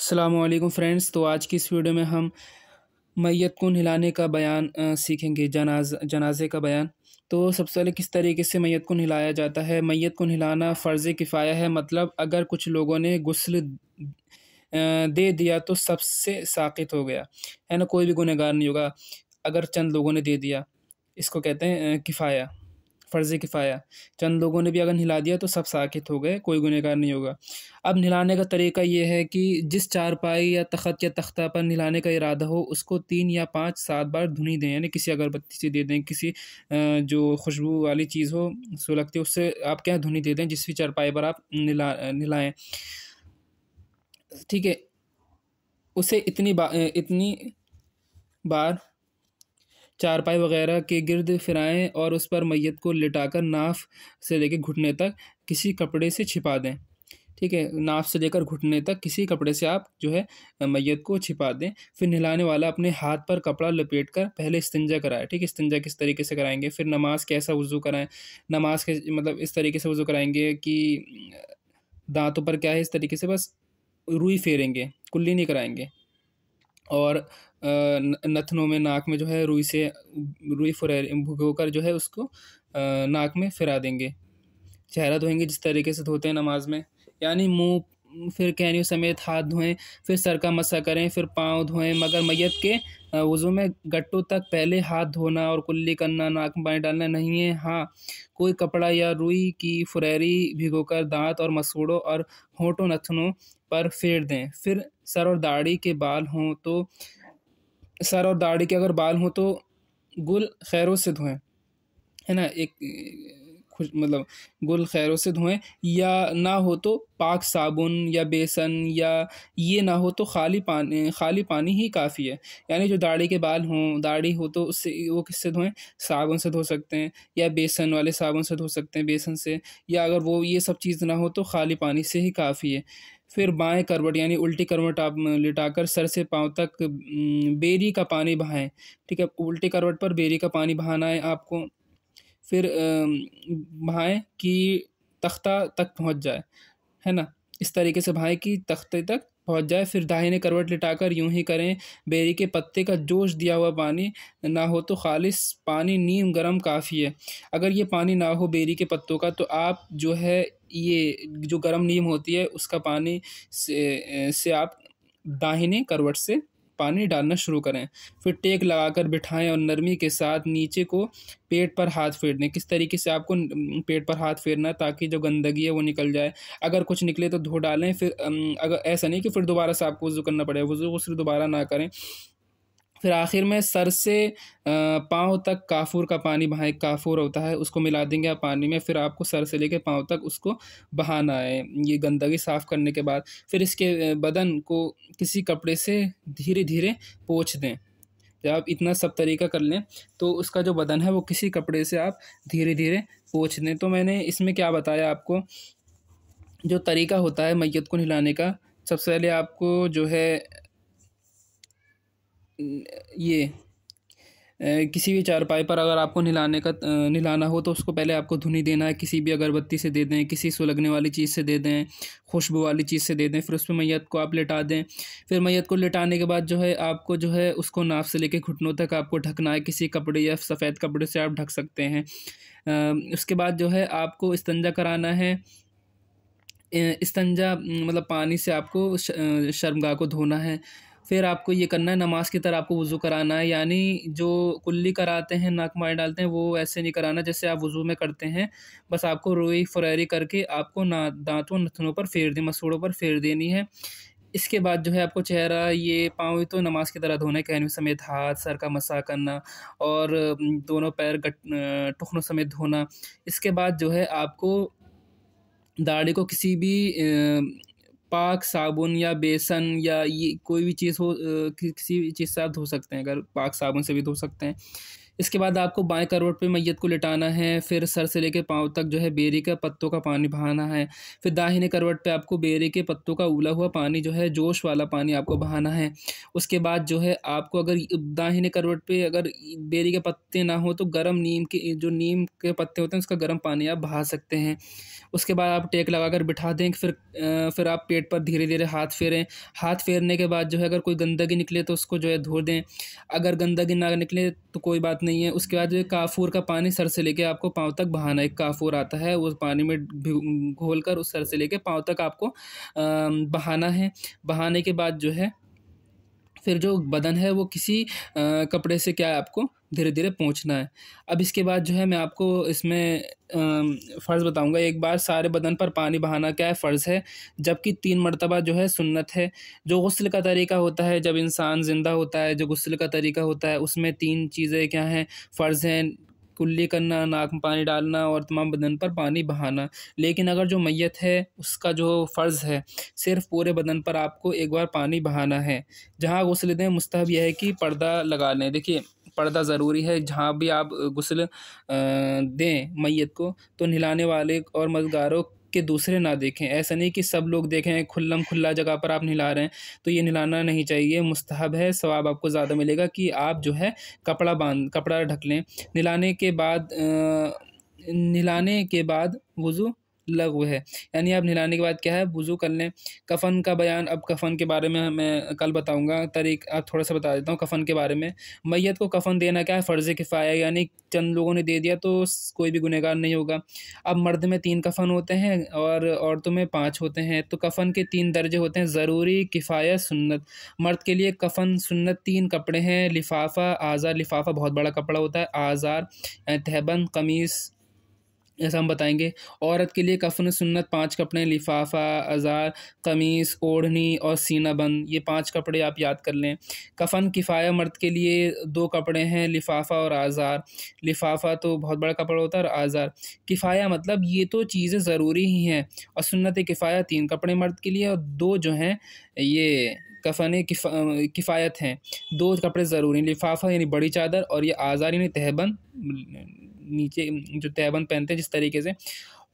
अस्सलामुअलैकुम फ्रेंड्स। तो आज की इस वीडियो में हम मैयत को नहलाने का बयान सीखेंगे, जनाजे का बयान। तो सबसे पहले किस तरीके से मैयत को नहलाया जाता है। मैयत को नहलाना फ़र्ज़ किफ़ाया है, मतलब अगर कुछ लोगों ने गुस्ल दे दिया तो सबसे साक़ित हो गया, है ना। कोई भी गुनहगार नहीं होगा अगर चंद लोगों ने दे दिया। इसको कहते हैं किफ़ाया, फ़र्ज़ किफ़ाया। चंद लोगों ने भी अगर नहला दिया तो सब साक़ित हो गए, कोई गुनहगार नहीं होगा। अब नहलाने का तरीका ये है कि जिस चारपाई या तख़्त या तख्ता पर नहलाने का इरादा हो, उसको 3 या 5 7 बार धुनी दें, यानी किसी अगरबत्ती से दे दें, किसी जो खुशबू वाली चीज़ हो सुलगती, उससे आप क्या धुनी दे दें जिस भी चारपाई पर आप नहलाएँ। ठीक है। उसे इतनी बार चारपाई वगैरह के गिर्द फिराएँ और उस पर मैयत को लिटाकर नाफ से लेकर घुटने तक किसी कपड़े से छिपा दें। ठीक है, नाफ से लेकर घुटने तक किसी कपड़े से आप जो है मैयत को छिपा दें। फिर नहलाने वाला अपने हाथ पर कपड़ा लपेटकर पहले इस्तिंजा कराए। ठीक है, इस्तिंजा किस तरीके से कराएँगे, फिर नमाज़ कैसा वज़ू कराएँ। नमाज़ के मतलब इस तरीके से वज़ू कराएँगे कि दाँतों पर क्या है, इस तरीके से बस रुई फेरेंगे, कुल्ली नहीं कराएँगे। और नथनों में, नाक में जो है रुई भिगोकर जो है उसको नाक में फिरा देंगे। चेहरा धोएँगे जिस तरीके से धोते हैं नमाज़ में, यानी मुँह, फिर कहनियों समेत हाथ धोएँ, फिर सर का मसा करें, फिर पाँव धोएँ। मगर मैयत के वज़ू में गट्टों तक पहले हाथ धोना और कुल्ली करना, नाक में पानी डालना नहीं है। हाँ, कोई कपड़ा या रुई की फुरैरी भिगोकर दाँत और मसूड़ों और होंठों, नथनों पर फेर दें। फिर सर और दाढ़ी के अगर बाल हों तो गुल खैरों से धोएँ, है ना। एक मतलब गुल खैरों से धोएँ, या ना हो तो पाक साबुन या बेसन, या ये ना हो तो खाली पानी ही काफ़ी है। यानी जो दाढ़ी के बाल हों, दाढ़ी हो तो उससे वो किससे धोएँ, साबुन से धो सकते हैं, या बेसन वाले साबुन से धो सकते हैं, बेसन से। या अगर वो ये सब चीज़ ना हो तो खाली पानी से ही काफ़ी है। फिर बाएँ करवट यानी उल्टी करवट आप लिटाकर सर से पाँव तक बेरी का पानी बहाएँ। ठीक है, उल्टी करवट पर बेरी का पानी बहाना है आपको। फिर बहाएँ कि तख्ता तक पहुँच जाए, है ना। इस तरीके से बहाएँ कि तख्ते तक पहुँच जाए। फिर दाहिने करवट लिटाकर यूँ ही करें। बेरी के पत्ते का जोश दिया हुआ पानी ना हो तो खालिस पानी नीम गरम काफ़ी है। अगर ये पानी ना हो बेरी के पत्तों का, तो आप जो है ये जो गरम नीम होती है उसका पानी से आप दाहिने करवट से पानी डालना शुरू करें। फिर टेक लगाकर बिठाएँ और नरमी के साथ नीचे को पेट पर हाथ फेर दें। किस तरीके से आपको पेट पर हाथ फेरना है ताकि जो गंदगी है वो निकल जाए। अगर कुछ निकले तो धो डालें। फिर अगर ऐसा नहीं कि फिर दोबारा से आपको वज़ू करना पड़े, वज़ू सिर्फ दोबारा ना करें। फिर आखिर में सर से पाँव तक काफ़ूर का पानी बहाएँ। काफ़ूर होता है, उसको मिला देंगे आप पानी में। फिर आपको सर से लेके पाँव तक उसको बहाना है, ये गंदगी साफ़ करने के बाद। फिर इसके बदन को किसी कपड़े से धीरे-धीरे पोंछ दें। जब आप इतना सब तरीका कर लें तो उसका जो बदन है वो किसी कपड़े से आप धीरे-धीरे पोंछ दें। तो मैंने इसमें क्या बताया आपको, जो तरीका होता है मैयत को नहलाने का। सबसे पहले आपको जो है ये किसी भी चारपाई पर अगर आपको नहलाना हो तो उसको पहले आपको धुनी देना है। किसी भी अगरबत्ती से दे दें, किसी सुलगने वाली चीज़ से दे दें, खुशबू वाली चीज़ से दे दें। फिर उसमें मैयत को आप लिटा दें। फिर मैयत को लिटाने के बाद जो है आपको जो है उसको नाफ से लेके घुटनों तक आपको ढकना है। किसी कपड़े या सफ़ेद कपड़े से आप ढक सकते हैं। उसके बाद जो है आपको इस्तिंजा कराना है। इस्तिंजा मतलब पानी से आपको शर्मगाह को धोना है। फिर आपको ये करना है, नमाज़ की तरह आपको वज़ू कराना है, यानी जो कुल्ली कराते हैं, नाक में पानी डालते हैं, वो ऐसे नहीं कराना जैसे आप वज़ू में करते हैं। बस आपको रुई फुरैरी करके आपको दाँतों, नथनों पर फेर दें, मसूड़ों पर फेर देनी है। इसके बाद जो है आपको चेहरा, ये पाँव तो नमाज़ की तरह धोना है, कहनियों समेत हाथ, सर का मसा करना, और दोनों पैर टखनों समेत धोना। इसके बाद जो है आपको दाढ़ी को किसी भी पाक साबुन या बेसन या ये कोई भी चीज़ हो, किसी भी चीज़ से आप धो सकते हैं। अगर पाक साबुन से भी धो सकते हैं। इसके बाद आपको बाएं करवट पे मैयत को लिटाना है, फिर सर से लेकर पाँव तक जो है बेरी के पत्तों का पानी बहाना है। फिर दाहिने करवट पे आपको बेरी के पत्तों का उबला हुआ पानी जो है, जोश वाला पानी आपको बहाना है। उसके बाद जो है आपको अगर दाहिने करवट पे अगर बेरी के पत्ते ना हो तो गर्म नीम के जो नीम के पत्ते होते हैं उसका गर्म पानी आप बहा सकते हैं। उसके बाद आप टेक लगाकर बिठा दें, फिर आप पेट पर धीरे धीरे हाथ फेरें। हाथ फेरने के बाद जो है अगर कोई गंदगी निकले तो उसको जो है धो दें। अगर गंदगी ना निकले तो कोई बात नहीं है। उसके बाद जो है काफूर का पानी सर से लेके आपको पाँव तक बहाना है। एक काफूर आता है, उस पानी में घोल कर उस सर से लेके पाँव तक आपको बहाना है। बहाने के बाद जो है फिर जो बदन है वो किसी कपड़े से क्या है आपको धीरे धीरे पोंछना है। अब इसके बाद जो है मैं आपको इसमें फ़र्ज़ बताऊंगा। एक बार सारे बदन पर पानी बहाना क्या है फ़र्ज़ है, जबकि 3 मरतबा जो है सुन्नत है। जो गुस्ल का तरीका होता है जब इंसान ज़िंदा होता है, जो गुस्ल का तरीका होता है उसमें 3 चीज़ें क्या हैं फ़र्ज़ हैं, कुल्ली करना, नाक में पानी डालना और तमाम बदन पर पानी बहाना। लेकिन अगर जो मैयत है उसका जो फ़र्ज़ है सिर्फ़ पूरे बदन पर आपको एक बार पानी बहाना है। जहाँ गुस्ल दें मुस्तहब यह है कि पर्दा लगा लें। देखिए पर्दा ज़रूरी है। जहाँ भी आप गुस्ल दें मैयत को तो नहलाने वाले और मददगारों के दूसरे ना देखें। ऐसा नहीं कि सब लोग देखें, खुल्लम खुल्ला जगह पर आप नहला रहे हैं, तो ये नहलाना नहीं चाहिए, मुस्तहब है। सवाब आपको ज़्यादा मिलेगा कि आप जो है कपड़ा ढक लें। नहलाने के बाद वज़ू लग़्व है, यानी आप नहलाने के बाद क्या है वज़ू कर लें। कफ़न का बयान, अब कफ़न के बारे में मैं कल बताऊँगा। अब थोड़ा-सा बता देता हूँ कफ़न के बारे में। मैयत को कफ़न देना क्या है फ़र्ज़ किफ़ाया, यानी चंद लोगों ने दे दिया तो कोई भी गुनहगार नहीं होगा। अब मर्द में 3 कफ़न होते हैं और औरतों में 5 होते हैं। तो कफ़न के 3 दर्जे होते हैं, ज़रूरी, किफ़ाया, सुन्नत। मर्द के लिए कफ़न सुन्नत 3 कपड़े हैं, लिफ़ाफ़ा, आज़ार। लिफ़ाफ़ा बहुत बड़ा कपड़ा होता है, आज़ार तहबंद, कमीज़, ऐसा हम बताएँगे। औरत के लिए कफ़न सुन्नत 5 कपड़े हैं, लिफ़ाफ़ा, अज़ार, कमीज़, ओढ़नी और सीना बंद। ये 5 कपड़े आप याद कर लें। कफ़न किफ़ाया मर्द के लिए 2 कपड़े हैं, लिफ़ाफ़ा और आज़ार। लिफ़ाफ़ा तो बहुत बड़ा कपड़ा होता है और आज़ार। किफ़ाया मतलब ये तो चीज़ें ज़रूरी ही हैं, और सुन्नत किफ़ाया 3 कपड़े मर्द के लिए और 2 जो हैं ये कफ़न किफ़ायत हैं। 2 कपड़े ज़रूरी हैं, लिफ़ाफ़ा यानी बड़ी चादर और ये आज़ार यानी तहबंद, नीचे जो तहबंद पहनते हैं जिस तरीके से।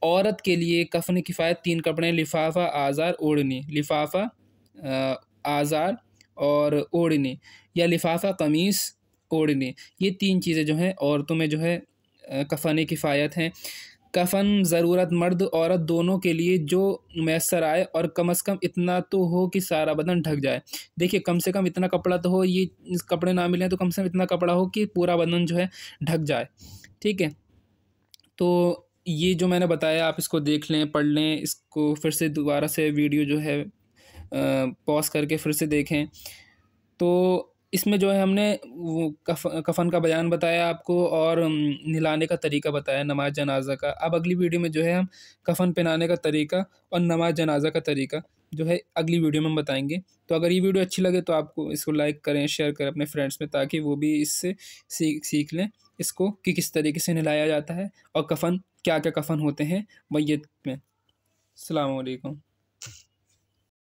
औरत के लिए कफ़न किफ़ायत 3 कपड़े हैं, लिफ़ाफ़ा, आज़ार, ओढ़नी। लिफ़ाफ़ा, आज़ार और ओढ़नी, या लिफ़ाफ़ा, कमीज़, ओढ़नी। ये 3 चीज़ें जो हैं औरतों में जो है कफ़न किफ़ायत हैं। कफ़न ज़रूरत मर्द औरत दोनों के लिए जो मैसर आए, और कम से कम इतना तो हो कि सारा बदन ढक जाए। देखिए कम से कम इतना कपड़ा तो हो, ये कपड़े ना मिलें तो कम से कम इतना कपड़ा हो कि पूरा बदन जो है ढक जाए। ठीक है? तो ये जो मैंने बताया आप इसको देख लें, पढ़ लें, इसको फिर से दोबारा से वीडियो जो है पॉज़ करके फिर से देखें। तो इसमें जो है हमने वो कफ़न का बयान बताया आपको, और नहलाने का तरीका बताया नमाज़ जनाज़ा का। अब अगली वीडियो में जो है हम कफ़न पहनाने का तरीका और नमाज़ जनाज़ा का तरीका जो है अगली वीडियो में हम बताएँगे। तो अगर ये वीडियो अच्छी लगे तो आपको इसको लाइक करें, शेयर करें अपने फ्रेंड्स में, ताकि वो भी इससे सीख लें इसको कि किस तरीके से नहलाया जाता है और क्या-क्या कफ़न होते हैं मैय्यत में। अस्सलामु अलैकुम।